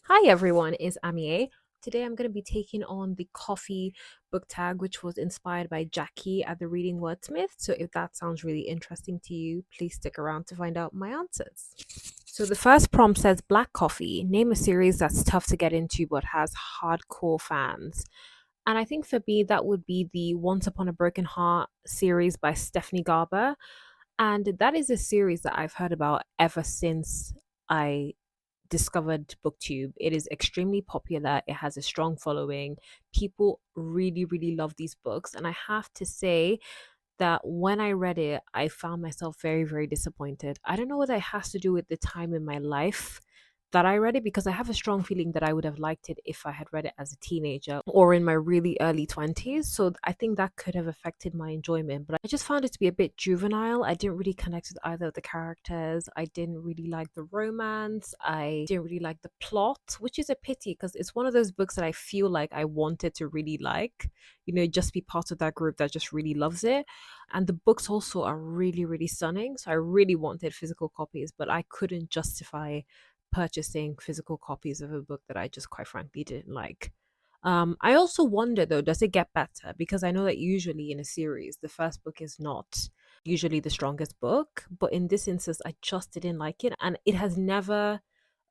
Hi everyone, it's Amie. Today I'm going to be taking on the coffee book tag, which was inspired by Jackie at the Reading Wordsmith. So if that sounds really interesting to you, please stick around to find out my answers. So the first prompt says Black Coffee. Name a series that's tough to get into but has hardcore fans. And I think for me, that would be the Once Upon a Broken Heart series by Stephanie Garber. And that is a series that I've heard about ever since I discovered booktube. It is extremely popular. It has a strong following. People really really love these books, and I have to say that when I read it, I found myself very, very disappointed. I don't know whether it has to do with the time in my life that I read it, because I have a strong feeling that I would have liked it if I had read it as a teenager or in my really early 20s. So I think that could have affected my enjoyment. But I just found it to be a bit juvenile. I didn't really connect with either of the characters. I didn't really like the romance. I didn't really like the plot, which is a pity because it's one of those books that I feel like I wanted to really like, just be part of that group that just really loves it. And the books also are really, really stunning. So I really wanted physical copies, but I couldn't justify purchasing physical copies of a book that I just quite frankly didn't like. I also wonder though, does it get better? Because I know that usually in a series, the first book is not usually the strongest book, but in this instance, I just didn't like it. And it has never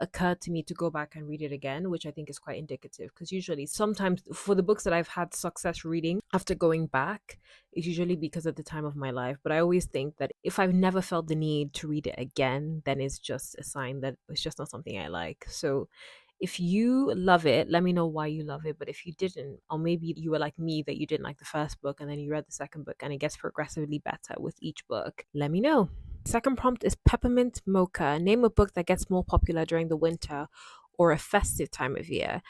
occurred to me to go back and read it again, which I think is quite indicative because usually sometimes for the books that I've had success reading after going back, it's usually because of the time of my life. But I always think that if I've never felt the need to read it again, then it's just a sign that it's just not something I like. So if you love it, let me know why you love it. But if you didn't, or maybe you were like me that you didn't like the first book and then you read the second book and it gets progressively better with each book, let me know. Second prompt is Peppermint Mocha. Name a book that gets more popular during the winter or a festive time of year.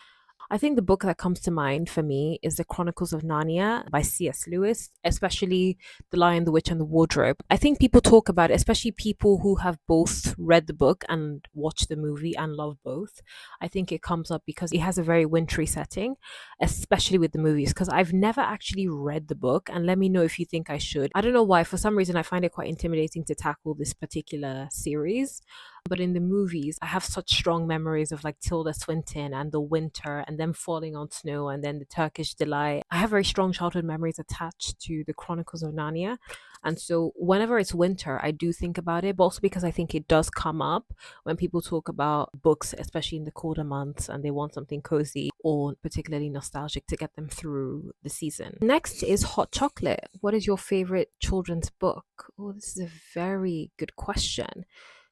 I think the book that comes to mind for me is The Chronicles of Narnia by C.S. Lewis, especially The Lion, the Witch, and the Wardrobe. I think people talk about it, especially people who have both read the book and watched the movie and love both. I think it comes up because it has a very wintry setting, especially with the movies, because I've never actually read the book. And let me know if you think I should. I don't know why, for some reason, I find it quite intimidating to tackle this particular series. But in the movies, I have such strong memories of like Tilda Swinton and the winter and them falling on snow and then the Turkish delight. I have very strong childhood memories attached to the Chronicles of Narnia. And so whenever it's winter, I do think about it, but also because I think it does come up when people talk about books, especially in the colder months, and they want something cozy or particularly nostalgic to get them through the season. Next is Hot Chocolate. What is your favorite children's book? Oh, this is a very good question.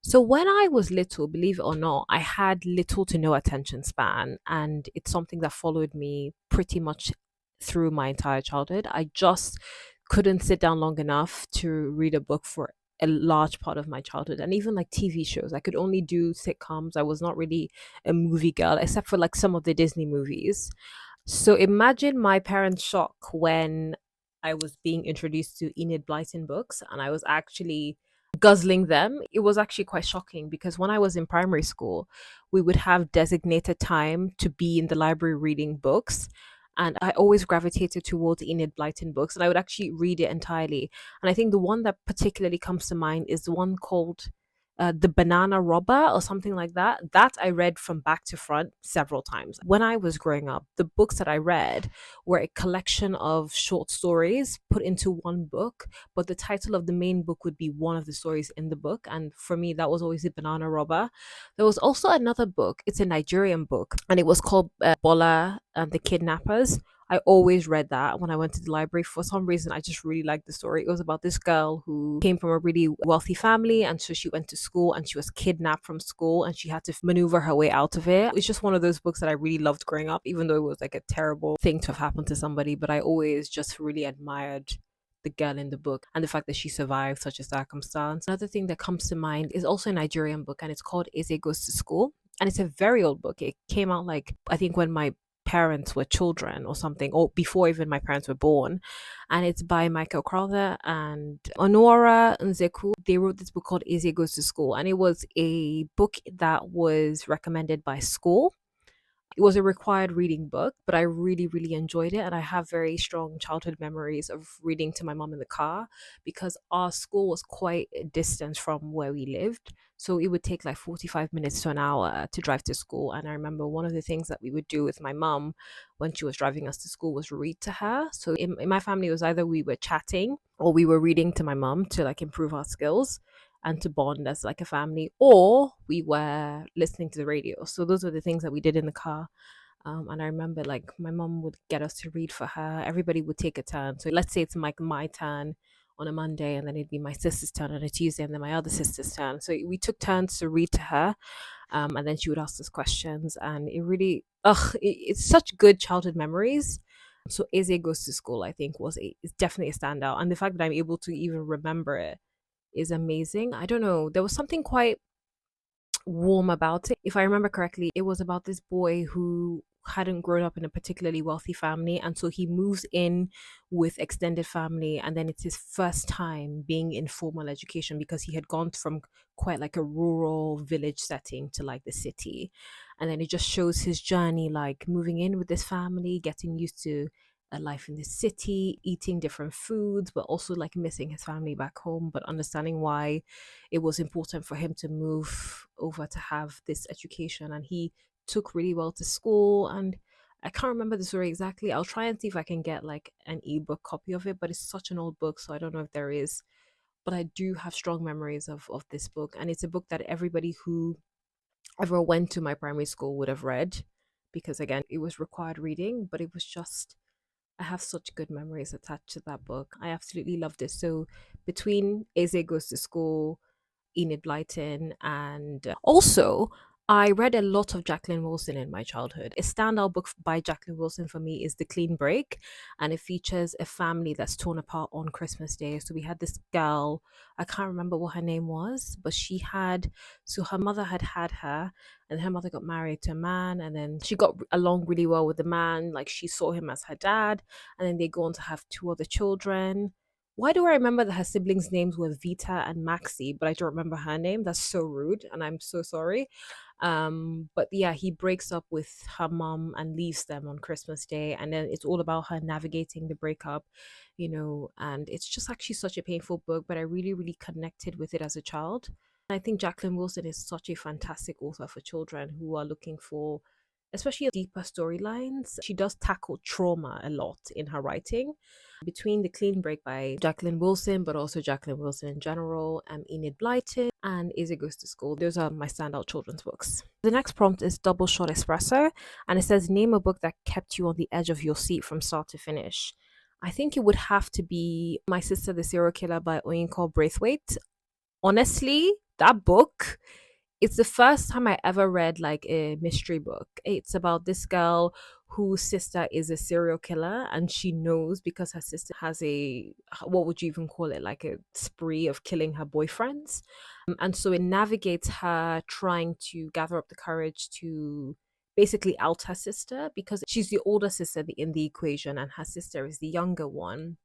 So when I was little, believe it or not, I had little to no attention span, and it's something that followed me pretty much through my entire childhood. I just couldn't sit down long enough to read a book for a large part of my childhood, and even like TV shows. I could only do sitcoms. I was not really a movie girl except for like some of the Disney movies. So imagine my parents' shock when I was being introduced to Enid Blyton books and I was actually guzzling them. It was actually quite shocking because when I was in primary school, we would have designated time to be in the library reading books. And I always gravitated towards Enid Blyton books and I would actually read it entirely. And I think the one that particularly comes to mind is the one called The Banana Robber or something like that. That I read from back to front several times. When I was growing up, the books that I read were a collection of short stories put into one book, but the title of the main book would be one of the stories in the book. And for me, that was always The Banana Robber. There was also another book, it's a Nigerian book, and it was called Bola and the Kidnappers. I always read that when I went to the library. For some reason, I just really liked the story. It was about this girl who came from a really wealthy family, and so she went to school and she was kidnapped from school and she had to maneuver her way out of it. It's just one of those books that I really loved growing up, even though it was like a terrible thing to have happened to somebody. But I always just really admired the girl in the book and the fact that she survived such a circumstance. Another thing that comes to mind is also a Nigerian book, and it's called Eze Goes to School. And it's a very old book. It came out like, I think, when my parents were children or something, or before even my parents were born. And it's by Michael Crowther and Honora Nzeku. They wrote this book called Eze Goes to School. And it was a book that was recommended by school. It was a required reading book, but I really, really enjoyed it. And I have very strong childhood memories of reading to my mom in the car because our school was quite a distance from where we lived. So it would take like 45 minutes to an hour to drive to school. And I remember one of the things that we would do with my mom when she was driving us to school was read to her. So in my family, it was either we were chatting or we were reading to my mom to like improve our skills and to bond as like a family, or we were listening to the radio. So those were the things that we did in the car. And I remember like my mom would get us to read for her. Everybody would take a turn. So let's say it's like my turn on a Monday, and then it'd be my sister's turn on a Tuesday, and then my other sister's turn. So we took turns to read to her, and then she would ask us questions, and it really, it's such good childhood memories. So Eze Goes to School, I think, is definitely a standout, and the fact that I'm able to even remember it is amazing. I don't know, there was something quite warm about it. If I remember correctly, it was about this boy who hadn't grown up in a particularly wealthy family, and so he moves in with extended family, and then it's his first time being in formal education because he had gone from quite like a rural village setting to like the city. And then it just shows his journey, like moving in with this family, getting used to a life in the city, eating different foods, but also like missing his family back home, but understanding why it was important for him to move over to have this education. And he took really well to school. And I can't remember the story exactly. I'll try and see if I can get like an ebook copy of it, but it's such an old book, so I don't know if there is. But I do have strong memories of this book, and it's a book that everybody who ever went to my primary school would have read, because again, it was required reading, but it was just, I have such good memories attached to that book. I absolutely loved it. So between Eze Goes to School, Enid Blyton, and also I read a lot of Jacqueline Wilson in my childhood. A standout book by Jacqueline Wilson for me is The Clean Break, and it features a family that's torn apart on Christmas Day. So we had this girl, I can't remember what her name was, but she had, so her mother had had her, and her mother got married to a man, and then she got along really well with the man. Like she saw him as her dad, and then they go on to have two other children. Why do I remember that her siblings' names were Vita and Maxie, but I don't remember her name? That's so rude, and I'm so sorry. But yeah, he breaks up with her mom and leaves them on Christmas Day, and then it's all about her navigating the breakup, and it's just actually such a painful book, but I really, really connected with it as a child. I think Jacqueline Wilson is such a fantastic author for children who are looking for, especially deeper storylines. She does tackle trauma a lot in her writing. Between The Clean Break by Jacqueline Wilson, but also Jacqueline Wilson in general, Enid Blyton, and Izzy Goes to School. Those are my standout children's books. The next prompt is Double Shot Espresso, and it says, name a book that kept you on the edge of your seat from start to finish. I think it would have to be My Sister the Serial Killer by Oyinkan Braithwaite. Honestly, that book, it's the first time I ever read like a mystery book. It's about this girl whose sister is a serial killer, and she knows because her sister has a, what would you even call it, like a spree of killing her boyfriends. And so it navigates her trying to gather up the courage to basically out her sister, because she's the older sister in the equation and her sister is the younger one.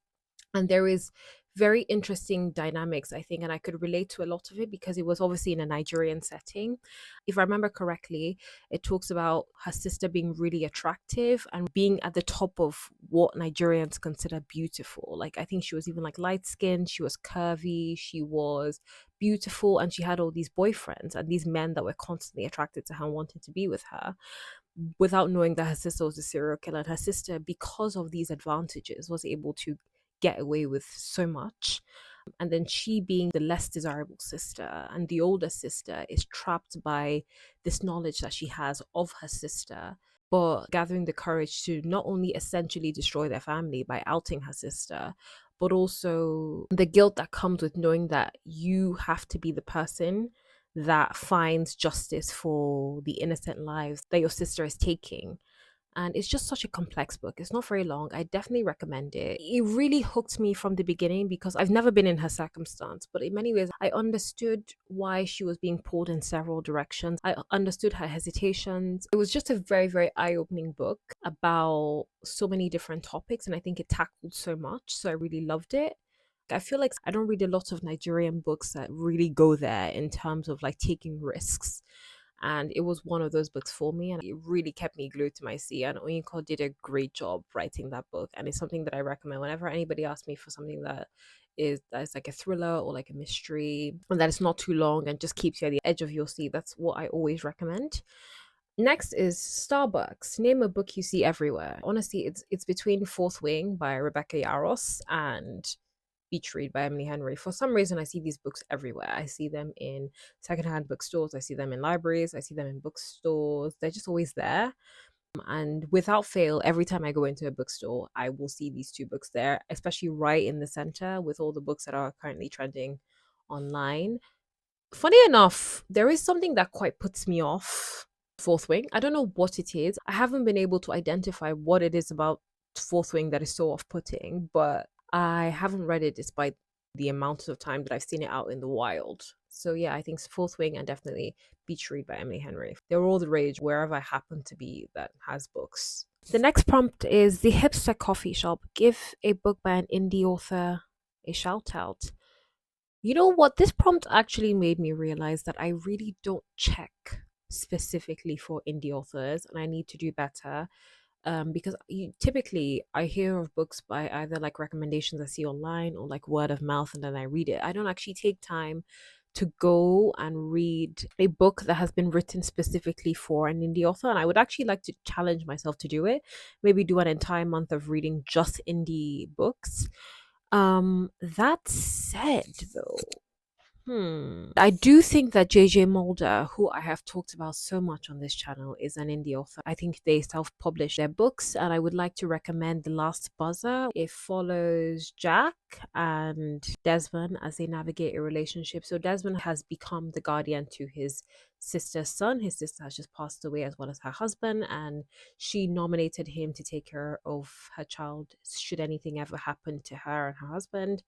And there is very interesting dynamics, I think, and I could relate to a lot of it because it was obviously in a Nigerian setting. If I remember correctly, it talks about her sister being really attractive and being at the top of what Nigerians consider beautiful. Like I think she was even like light skinned, she was curvy, she was beautiful, and she had all these boyfriends and these men that were constantly attracted to her and wanting to be with her, without knowing that her sister was a serial killer. And her sister, because of these advantages, was able to get away with so much. And then she, being the less desirable sister, and the older sister is trapped by this knowledge that she has of her sister, but gathering the courage to not only essentially destroy their family by outing her sister, but also the guilt that comes with knowing that you have to be the person that finds justice for the innocent lives that your sister is taking. And it's just such a complex book. It's not very long. I definitely recommend it. It really hooked me from the beginning because I've never been in her circumstance, but in many ways, I understood why she was being pulled in several directions. I understood her hesitations. It was just a very, very eye opening book about so many different topics, and I think it tackled so much. So I really loved it. I feel like I don't read a lot of Nigerian books that really go there in terms of like taking risks. And it was one of those books for me, and it really kept me glued to my seat. And Oyinko did a great job writing that book, and it's something that I recommend whenever anybody asks me for something that's like a thriller or like a mystery, and that is not too long and just keeps you at the edge of your seat. That's what I always recommend. Next is Starbucks. Name a book you see everywhere. Honestly, it's between Fourth Wing by Rebecca Yarros and Beach Read by Emily Henry. For some reason, I see these books everywhere. I see them in secondhand bookstores. I see them in libraries. I see them in bookstores. They're just always there. And without fail, every time I go into a bookstore, I will see these two books there, especially right in the center with all the books that are currently trending online. Funny enough, there is something that quite puts me off Fourth Wing. I don't know what it is. I haven't been able to identify what it is about Fourth Wing that is so off putting, but I haven't read it despite the amount of time that I've seen it out in the wild. So yeah, I think Fourth Wing and definitely Beach Read by Emily Henry. They're all the rage wherever I happen to be that has books. The next prompt is the Hipster Coffee Shop. Give a book by an indie author a shout out. You know what? This prompt actually made me realize that I really don't check specifically for indie authors, and I need to do better. Because typically I hear of books by either like recommendations I see online or like word of mouth, and then I read it. I don't actually take time to go and read a book that has been written specifically for an indie author, and I would actually like to challenge myself to do it. Maybe do an entire month of reading just indie books. That said, though, I do think that JJ Mulder, who I have talked about so much on this channel, is an indie author. I think they self-publish their books, and I would like to recommend The Last Buzzer. It follows Jack and Desmond as they navigate a relationship. So Desmond has become the guardian to his sister's son. His sister has just passed away, as well as her husband, and she nominated him to take care of her child should anything ever happen to her and her husband.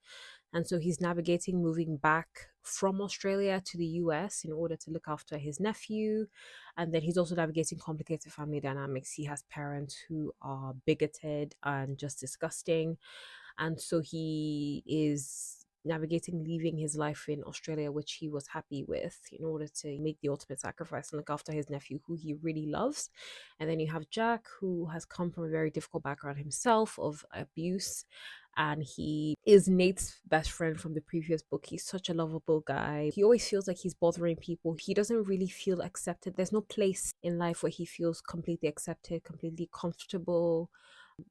And so he's navigating moving back from Australia to the US in order to look after his nephew. And then he's also navigating complicated family dynamics. He has parents who are bigoted and just disgusting. And so he is navigating leaving his life in Australia, which he was happy with, in order to make the ultimate sacrifice and look after his nephew, who he really loves. And then you have Jack, who has come from a very difficult background himself of abuse, and he is Nate's best friend from the previous book. He's such a lovable guy. He always feels like he's bothering people. He doesn't really feel accepted. There's no place in life where he feels completely accepted, completely comfortable.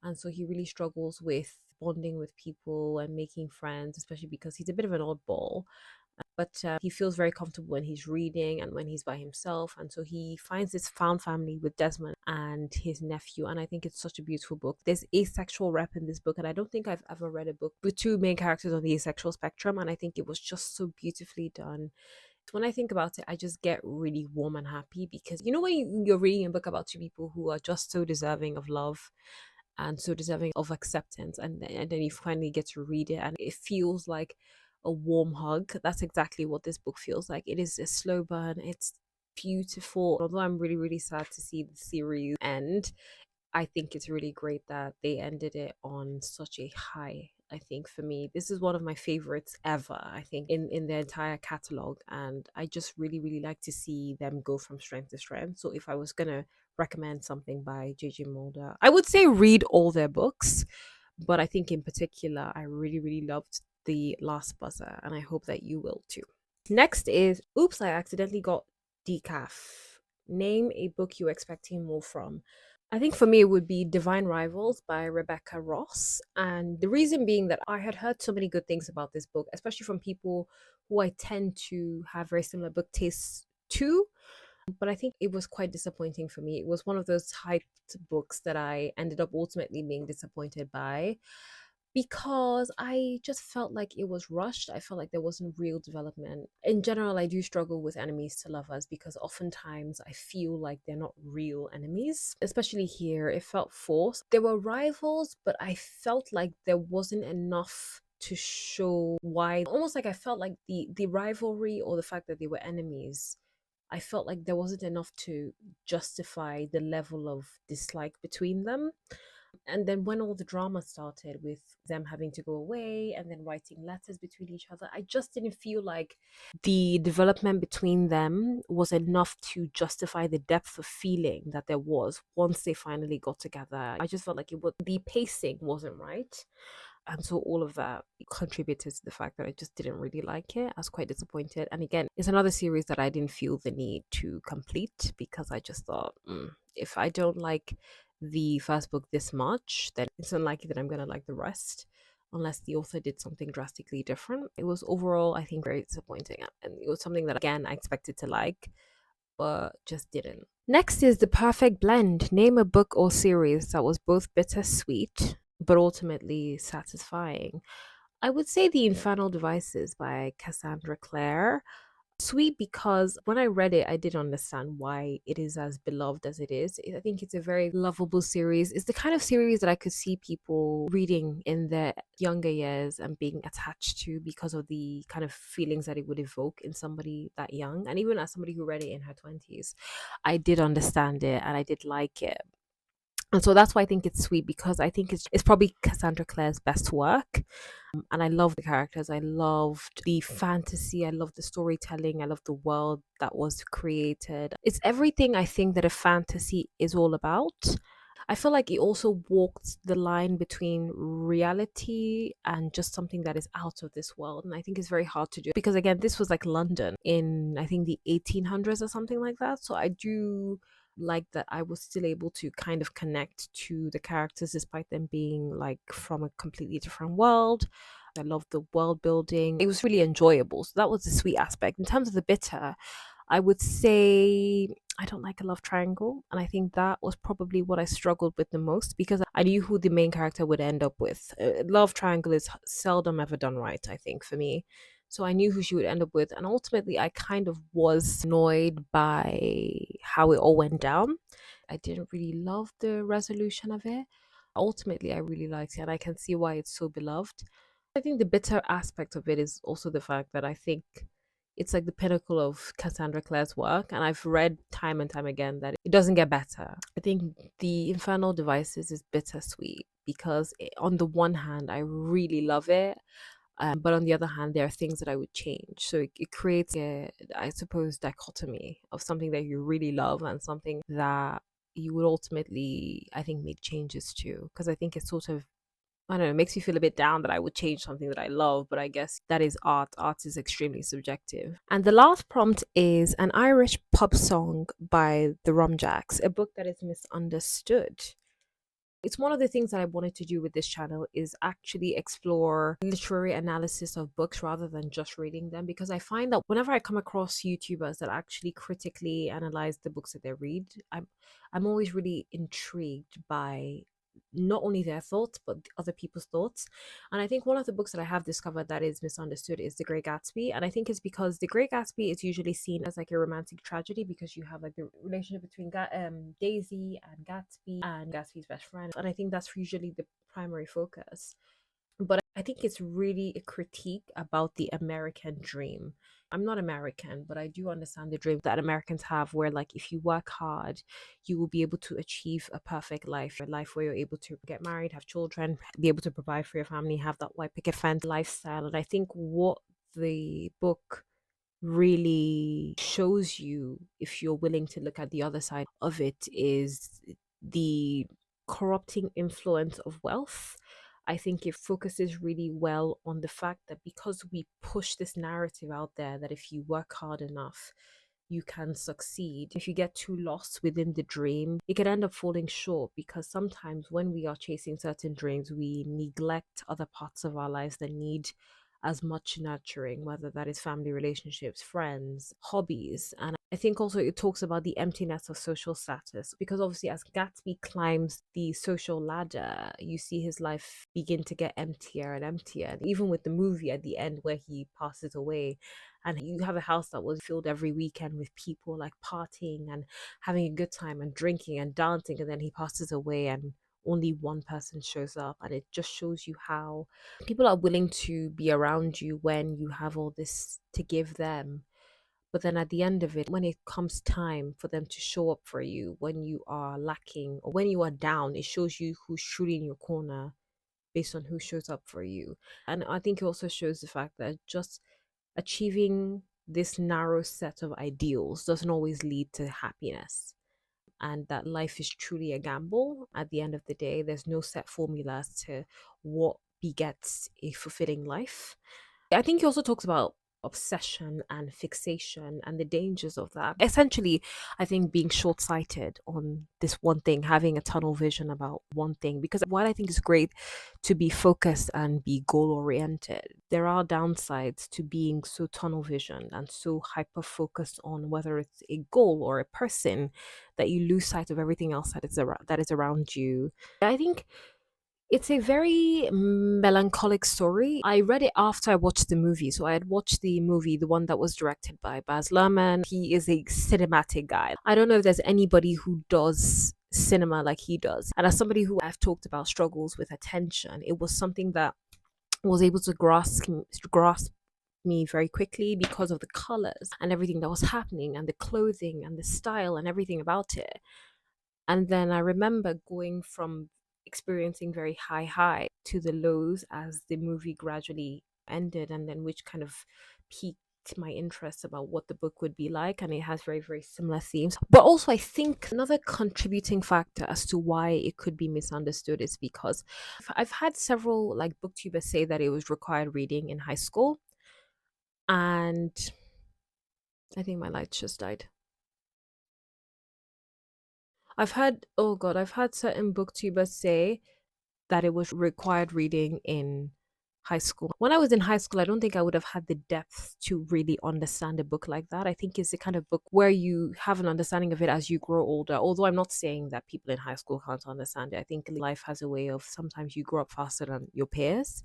And so he really struggles with bonding with people and making friends, especially because he's a bit of an oddball. But he feels very comfortable when he's reading and when he's by himself. And so he finds this found family with Desmond and his nephew. And I think it's such a beautiful book. There's asexual rep in this book. And I don't think I've ever read a book with two main characters on the asexual spectrum. And I think it was just so beautifully done. When I think about it, I just get really warm and happy, because you know when you're reading a book about two people who are just so deserving of love and so deserving of acceptance, and then you finally get to read it and it feels like a warm hug. That's exactly what this book feels like. It is a slow burn. It's beautiful. Although I'm really, really sad to see the series end, I think it's really great that they ended it on such a high. I think for me, this is one of my favorites ever, I think, in the entire catalog. And I just really, really like to see them go from strength to strength. So if I was going to recommend something by JJ Mulder, I would say read all their books. But I think in particular, I really, really loved The Last Buzzer. And I hope that you will too. Next is Oops, I Accidentally Got Decaf. Name a book you're expecting more from. I think for me, it would be Divine Rivals by Rebecca Ross. And the reason being that I had heard so many good things about this book, especially from people who I tend to have very similar book tastes to. But I think it was quite disappointing for me. It was one of those hyped books that I ended up ultimately being disappointed by, because I just felt like it was rushed. I felt like there wasn't real development. In general, I do struggle with enemies to lovers, because oftentimes I feel like they're not real enemies. Especially here, it felt forced. There were rivals, but I felt like there wasn't enough to show why. Almost like I felt like the rivalry, or the fact that they were enemies, I felt like there wasn't enough to justify the level of dislike between them. And then when all the drama started with them having to go away and then writing letters between each other, I just didn't feel like the development between them was enough to justify the depth of feeling that there was once they finally got together. I just felt like the pacing wasn't right. And so all of that contributed to the fact that I just didn't really like it. I was quite disappointed. And again, it's another series that I didn't feel the need to complete because I just thought, if I don't like the first book this much, then it's unlikely that I'm going to like the rest unless the author did something drastically different. It was overall, I think, very disappointing. And it was something that, again, I expected to like, but just didn't. Next is The Perfect Blend. Name a book or series that was both bittersweet but ultimately satisfying. I would say The Infernal Devices by Cassandra Clare. Sweet because when I read it, I did understand why it is as beloved as it is. I think it's a very lovable series. It's the kind of series that I could see people reading in their younger years and being attached to because of the kind of feelings that it would evoke in somebody that young. And even as somebody who read it in her 20s, I did understand it and I did like it. And so that's why I think it's sweet because I think it's probably Cassandra Clare's best work. And I love the characters. I loved the fantasy. I love the storytelling. I love the world that was created. It's everything I think that a fantasy is all about. I feel like it also walked the line between reality and just something that is out of this world. And I think it's very hard to do because, again, this was like London in, I think, the 1800s or something like that. So I do like that I was still able to kind of connect to the characters despite them being like from a completely different world. I love the world building. It was really enjoyable. So that was the sweet aspect. In terms of the bitter, I would say I don't like a love triangle. And I think that was probably what I struggled with the most because I knew who the main character would end up with. Love triangle is seldom ever done right, I think, for me. So I knew who she would end up with. And ultimately, I kind of was annoyed by how it all went down. I didn't really love the resolution of it. Ultimately, I really liked it, and I can see why it's so beloved. I think the bitter aspect of it is also the fact that I think it's like the pinnacle of Cassandra Clare's work, and I've read time and time again that it doesn't get better. I think The Infernal Devices is bittersweet because, on the one hand, I really love it, but on the other hand, there are things that I would change. So it creates a, I suppose, dichotomy of something that you really love and something that you would ultimately, I think, make changes to. Because I think it's sort of, I don't know, it makes me feel a bit down that I would change something that I love, but I guess that is art. Art is extremely subjective. And the last prompt is An Irish Pub Song by the Rumjacks, a book that is misunderstood. It's one of the things that I wanted to do with this channel is actually explore literary analysis of books rather than just reading them, because I find that whenever I come across YouTubers that actually critically analyze the books that they read, I'm always really intrigued by not only their thoughts but other people's thoughts. And I think one of the books that I have discovered that is misunderstood is The Great Gatsby. And I think it's because The Great Gatsby is usually seen as like a romantic tragedy because you have like the relationship between Daisy and Gatsby's best friend. And I think that's usually the primary focus. But I think it's really a critique about the American dream. I'm not American, but I do understand the dream that Americans have where, like, if you work hard, you will be able to achieve a perfect life, a life where you're able to get married, have children, be able to provide for your family, have that white picket fence lifestyle. And I think what the book really shows you, if you're willing to look at the other side of it, is the corrupting influence of wealth. I think it focuses really well on the fact that because we push this narrative out there that if you work hard enough, you can succeed. If you get too lost within the dream, it can end up falling short because sometimes when we are chasing certain dreams, we neglect other parts of our lives that need as much nurturing, whether that is family relationships, friends, hobbies. And I think also it talks about the emptiness of social status because obviously, as Gatsby climbs the social ladder, you see his life begin to get emptier and emptier. And even with the movie at the end where he passes away, and you have a house that was filled every weekend with people like partying and having a good time and drinking and dancing, and then he passes away and only one person shows up, and it just shows you how people are willing to be around you when you have all this to give them, But then at the end of it, when it comes time for them to show up for you, when you are lacking or when you are down, it shows you who's truly in your corner based on who shows up for you. And I think it also shows the fact that just achieving this narrow set of ideals doesn't always lead to happiness, and that life is truly a gamble. At the end of the day, there's no set formula as to what begets a fulfilling life. I think he also talks about obsession and fixation and the dangers of that. Essentially, I think being short sighted on this one thing, having a tunnel vision about one thing, because while I think it's great to be focused and be goal oriented, there are downsides to being so tunnel vision and so hyper focused on whether it's a goal or a person that you lose sight of everything else that is around you. I think it's a very melancholic story. I read it after I watched the movie. So I had watched the movie, the one that was directed by Baz Luhrmann. He is a cinematic guy. I don't know if there's anybody who does cinema like he does. And as somebody who I've talked about struggles with attention, it was something that was able to grasp me very quickly because of the colors and everything that was happening and the clothing and the style and everything about it. And then I remember going from experiencing very high to the lows as the movie gradually ended, and then which kind of piqued my interest about what the book would be like. And it has very similar themes. But also, I think another contributing factor as to why it could be misunderstood is because I've had several like booktubers say that it was required reading in high school. And I think my lights just died. I've had certain booktubers say that it was required reading in high school. When I was in high school, I don't think I would have had the depth to really understand a book like that. I think it's the kind of book where you have an understanding of it as you grow older. Although I'm not saying that people in high school can't understand it. I think life has a way of sometimes you grow up faster than your peers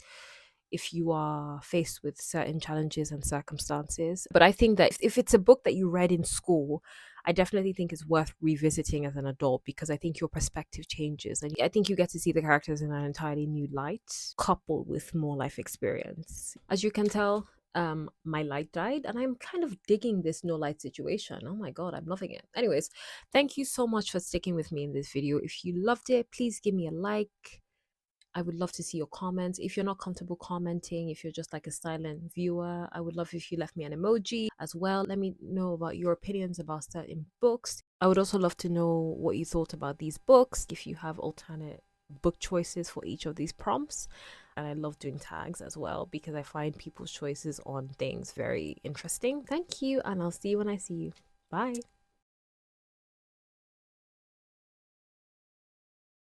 if you are faced with certain challenges and circumstances. But I think that if it's a book that you read in school, I definitely think it's worth revisiting as an adult because I think your perspective changes. And I think you get to see the characters in an entirely new light, coupled with more life experience. As you can tell, my light died and I'm kind of digging this no light situation. Oh my god, I'm loving it. Anyways, thank you so much for sticking with me in this video. If you loved it, please give me a like. I would love to see your comments. If you're not comfortable commenting, if you're just like a silent viewer, I would love if you left me an emoji as well. Let me know about your opinions about certain books. I would also love to know what you thought about these books, if you have alternate book choices for each of these prompts. And I love doing tags as well because I find people's choices on things very interesting. Thank you, and I'll see you when I see you. Bye.